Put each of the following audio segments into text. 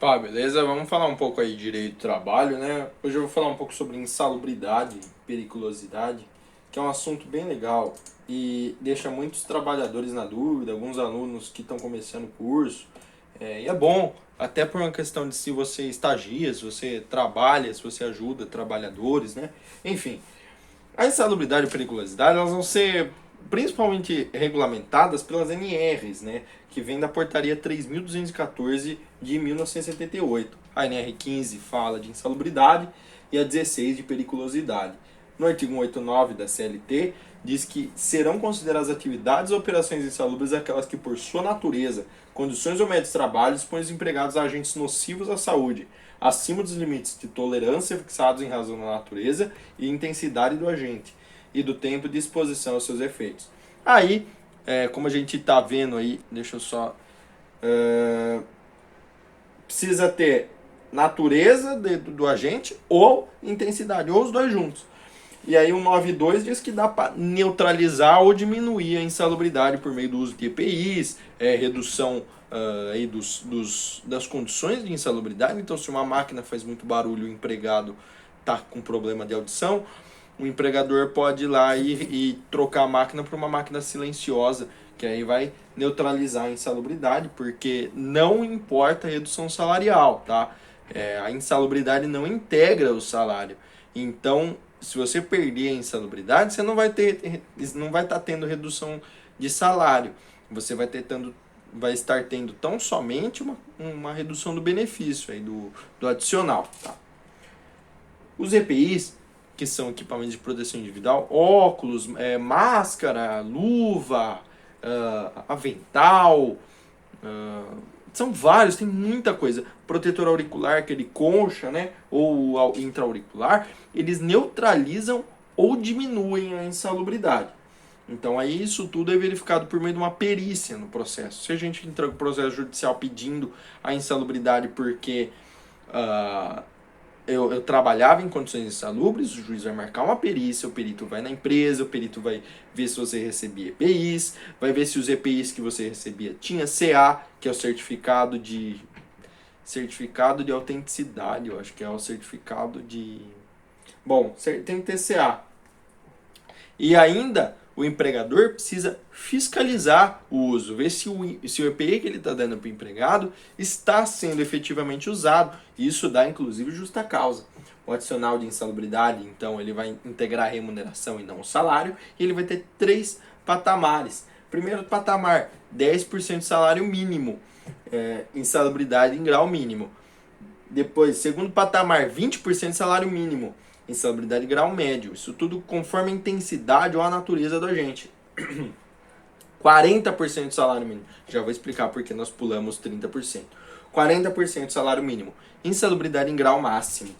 Tá, beleza? Vamos falar um pouco aí de direito do trabalho, né? Hoje eu vou falar um pouco sobre insalubridade, periculosidade, que é um assunto bem legal e deixa muitos trabalhadores na dúvida, alguns alunos que estão começando o curso. E é bom, até por uma questão de se você estagia, se você trabalha, se você ajuda trabalhadores, né? Enfim, a insalubridade e periculosidade elas vão ser principalmente regulamentadas pelas NRs, né, que vem da portaria 3.214 de 1978. A NR 15 fala de insalubridade e a 16 de periculosidade. No artigo 189 da CLT diz que serão consideradas atividades ou operações insalubres aquelas que por sua natureza, condições ou métodos de trabalho expõem os empregados a agentes nocivos à saúde, acima dos limites de tolerância fixados em razão da natureza e intensidade do agente e do tempo de exposição aos seus efeitos. Aí, como a gente está vendo aí, deixa eu só. Precisa ter natureza do agente ou intensidade, ou os dois juntos. E aí o 9.2 diz que dá para neutralizar ou diminuir a insalubridade por meio do uso de EPIs, redução aí das condições de insalubridade. Então, se uma máquina faz muito barulho, o empregado está com problema de audição, o empregador pode ir lá e trocar a máquina por uma máquina silenciosa, que aí vai neutralizar a insalubridade, porque não importa a redução salarial, tá? A insalubridade não integra o salário. Então, se você perder a insalubridade, você não vai estar tendo redução de salário. Você vai estar tendo tão somente uma redução do benefício, aí do adicional. Tá? Os EPIs, que são equipamentos de proteção individual, óculos, máscara, luva, avental, são vários, tem muita coisa. Protetor auricular, aquele concha, né? Ou intra-auricular, eles neutralizam ou diminuem a insalubridade. Então aí isso tudo é verificado por meio de uma perícia no processo. Se a gente entra com o processo judicial pedindo a insalubridade porque uh, eu trabalhava em condições insalubres, o juiz vai marcar uma perícia, o perito vai na empresa, o perito vai ver se você recebia EPIs, vai ver se os EPIs que você recebia tinha CA, que é o certificado de autenticidade, eu acho que é o certificado de... Bom, tem que ter CA. E ainda o empregador precisa fiscalizar o uso, ver se o EPI que ele está dando para o empregado está sendo efetivamente usado. Isso dá inclusive justa causa. O adicional de insalubridade, então, ele vai integrar a remuneração e não o salário, e ele vai ter 3 patamares. Primeiro patamar, 10% de salário mínimo, insalubridade em grau mínimo. Depois, segundo patamar, 20% de salário mínimo, insalubridade grau médio. Isso tudo conforme a intensidade ou a natureza do agente. 40% de salário mínimo. Já vou explicar porque nós pulamos 30%. 40% de salário mínimo. Insalubridade em grau máximo.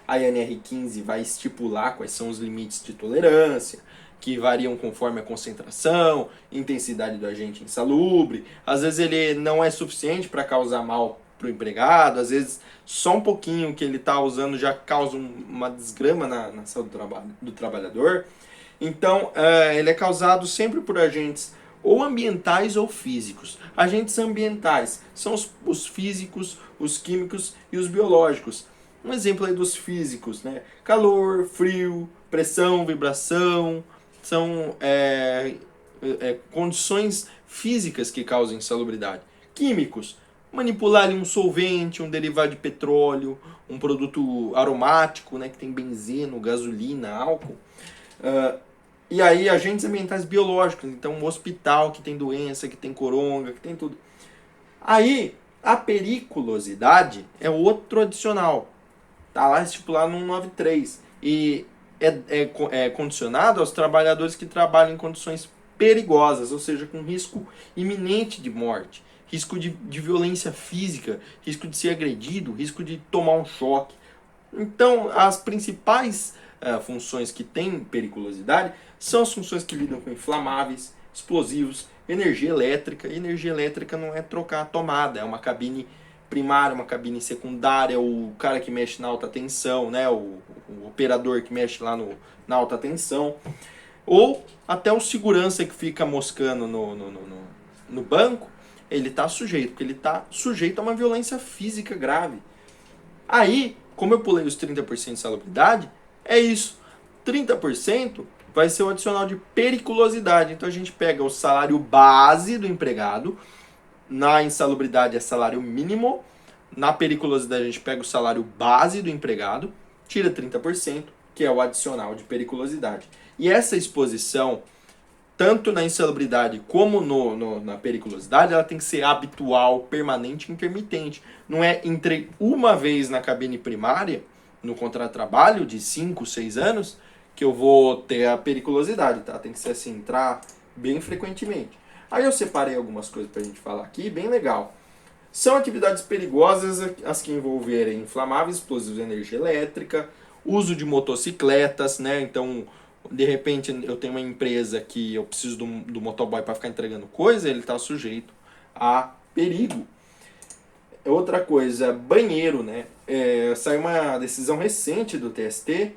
A INR15 vai estipular quais são os limites de tolerância, que variam conforme a concentração, intensidade do agente insalubre. Às vezes ele não é suficiente para causar mal para o empregado, às vezes só um pouquinho que ele está usando já causa uma desgrama na saúde do trabalhador. Então, ele é causado sempre por agentes ou ambientais ou físicos. Agentes ambientais são os físicos, os químicos e os biológicos. Um exemplo aí dos físicos, né? Calor, frio, pressão, vibração, são condições físicas que causam insalubridade. Químicos, manipular um solvente, um derivado de petróleo, um produto aromático, né, que tem benzeno, gasolina, álcool. E aí agentes ambientais biológicos, então um hospital que tem doença, que tem coronga, que tem tudo. Aí a periculosidade é outro adicional. Está lá estipulado no 193. E é condicionado aos trabalhadores que trabalham em condições perigosas, ou seja, com risco iminente de morte, risco de violência física, risco de ser agredido, risco de tomar um choque. Então, as principais funções que têm periculosidade são as funções que lidam com inflamáveis, explosivos, energia elétrica. E energia elétrica não é trocar a tomada, é uma cabine primária, uma cabine secundária, o cara que mexe na alta tensão, né, o operador que mexe lá na alta tensão, ou até o segurança que fica moscando no banco, Ele está sujeito, porque ele está sujeito a uma violência física grave. Aí, como eu pulei os 30% de salubridade, é isso. 30% vai ser o adicional de periculosidade. Então a gente pega o salário base do empregado, na insalubridade é salário mínimo, na periculosidade a gente pega o salário base do empregado, tira 30%, que é o adicional de periculosidade. E essa exposição, tanto na insalubridade como na periculosidade, ela tem que ser habitual, permanente e intermitente. Não é entrei uma vez na cabine primária, no contrato de trabalho, de 5, 6 anos, que eu vou ter a periculosidade, tá? Tem que ser assim, entrar bem frequentemente. Aí eu separei algumas coisas pra gente falar aqui, bem legal. São atividades perigosas as que envolverem inflamáveis, explosivos de energia elétrica, uso de motocicletas, né? Então, de repente, eu tenho uma empresa que eu preciso do motoboy para ficar entregando coisa, ele está sujeito a perigo. Outra coisa, banheiro, né? Saiu uma decisão recente do TST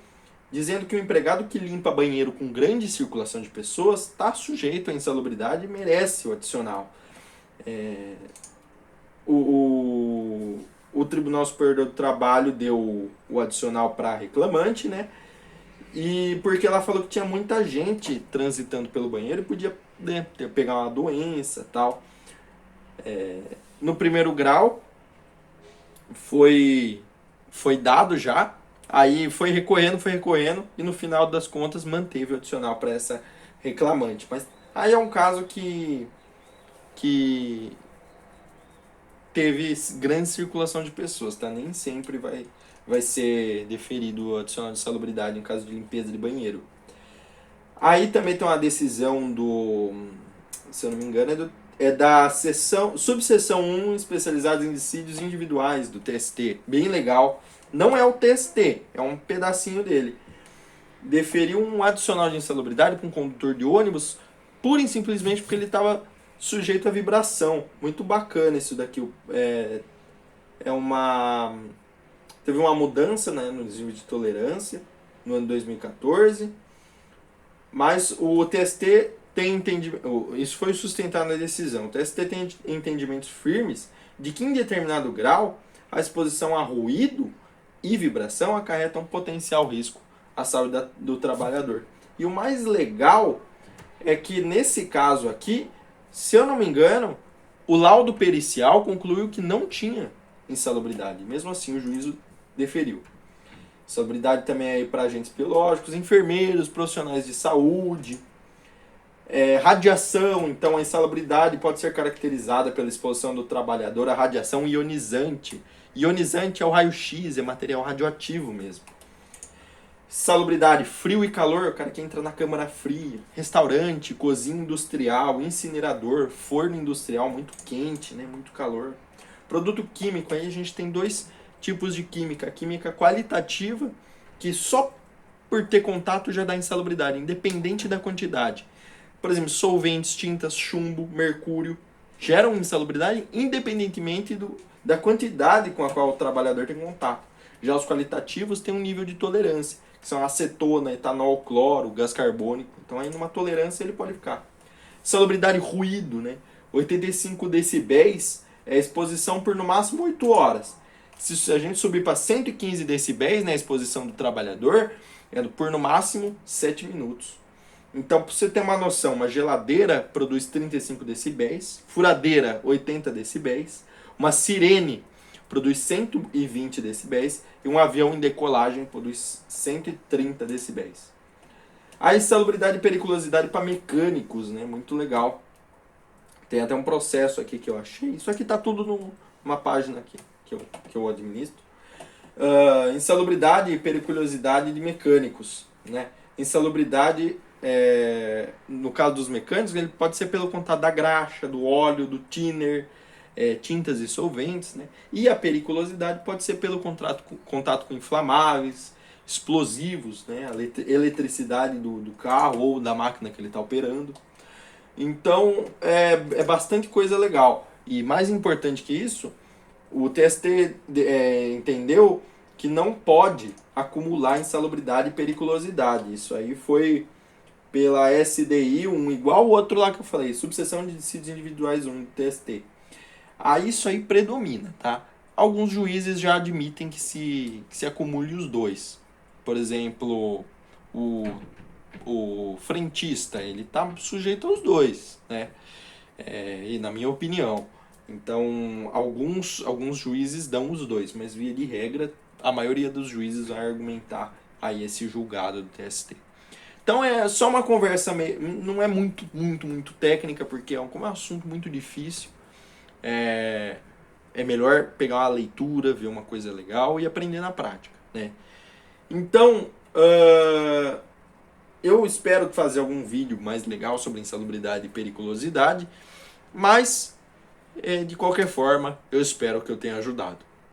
dizendo que o empregado que limpa banheiro com grande circulação de pessoas está sujeito à insalubridade e merece o adicional. O Tribunal Superior do Trabalho deu o adicional para reclamante, né? E porque ela falou que tinha muita gente transitando pelo banheiro e podia, né, pegar uma doença e tal. No primeiro grau foi dado já, aí foi recorrendo e no final das contas manteve o adicional para essa reclamante. Mas aí é um caso que teve grande circulação de pessoas, tá? Nem sempre vai ser deferido o adicional de salubridade em caso de limpeza de banheiro. Aí também tem uma decisão se eu não me engano, é da subseção 1, especializada em dissídios individuais do TST. Bem legal. Não é o TST, é um pedacinho dele. Deferiu um adicional de insalubridade para um condutor de ônibus, pura e simplesmente porque ele estava sujeito à vibração. Muito bacana isso daqui. Teve uma mudança, né, no desvio de tolerância no ano 2014, mas o TST tem entendimento, isso foi sustentado na decisão. O TST tem entendimentos firmes de que em determinado grau a exposição a ruído e vibração acarreta um potencial risco à saúde do trabalhador. E o mais legal é que nesse caso aqui, se eu não me engano, o laudo pericial concluiu que não tinha insalubridade. Mesmo assim, o juízo deferiu. Insalubridade também é para agentes biológicos, enfermeiros, profissionais de saúde, radiação. Então, a insalubridade pode ser caracterizada pela exposição do trabalhador à radiação ionizante. Ionizante é o raio-x, é material radioativo mesmo. Salubridade, frio e calor, o cara que entra na câmara fria. Restaurante, cozinha industrial, incinerador, forno industrial muito quente, né, muito calor. Produto químico, aí a gente tem dois tipos de química. A química qualitativa, que só por ter contato já dá insalubridade, independente da quantidade. Por exemplo, solventes, tintas, chumbo, mercúrio, geram insalubridade independentemente da quantidade com a qual o trabalhador tem contato. Já os qualitativos têm um nível de tolerância, que são acetona, etanol, cloro, gás carbônico. Então aí numa tolerância ele pode ficar. Insalubridade ruído, né? 85 decibéis é exposição por no máximo 8 horas. Se a gente subir para 115 decibéis, né, a exposição do trabalhador, é por no máximo 7 minutos. Então, para você ter uma noção, uma geladeira produz 35 decibéis, furadeira 80 decibéis, uma sirene produz 120 decibéis e um avião em decolagem produz 130 decibéis. A insalubridade e periculosidade para mecânicos, né? Muito legal. Tem até um processo aqui que eu achei. Isso aqui está tudo numa página aqui que eu administro. Insalubridade e periculosidade de mecânicos, né? Insalubridade, no caso dos mecânicos, ele pode ser pelo contato da graxa, do óleo, do thinner, tintas e solventes, né? E a periculosidade pode ser pelo contato com inflamáveis, explosivos, né? A eletricidade do carro ou da máquina que ele está operando. Então, é bastante coisa legal. E mais importante que isso, o TST entendeu que não pode acumular insalubridade e periculosidade. Isso aí foi pela SDI 1, igual o outro lá que eu falei, subseção de dissídios individuais 1 do TST. Aí isso aí predomina, tá? Alguns juízes já admitem que se acumule os dois. Por exemplo, o, o frentista, ele está sujeito aos dois, né? E na minha opinião. Então, alguns juízes dão os dois, mas via de regra, a maioria dos juízes vai argumentar aí esse julgado do TST. Então é só uma conversa, não é muito técnica, porque como é um assunto muito difícil, é, é melhor pegar uma leitura, ver uma coisa legal e aprender na prática, né? Então, eu espero fazer algum vídeo mais legal sobre insalubridade e periculosidade, mas de qualquer forma, eu espero que eu tenha ajudado.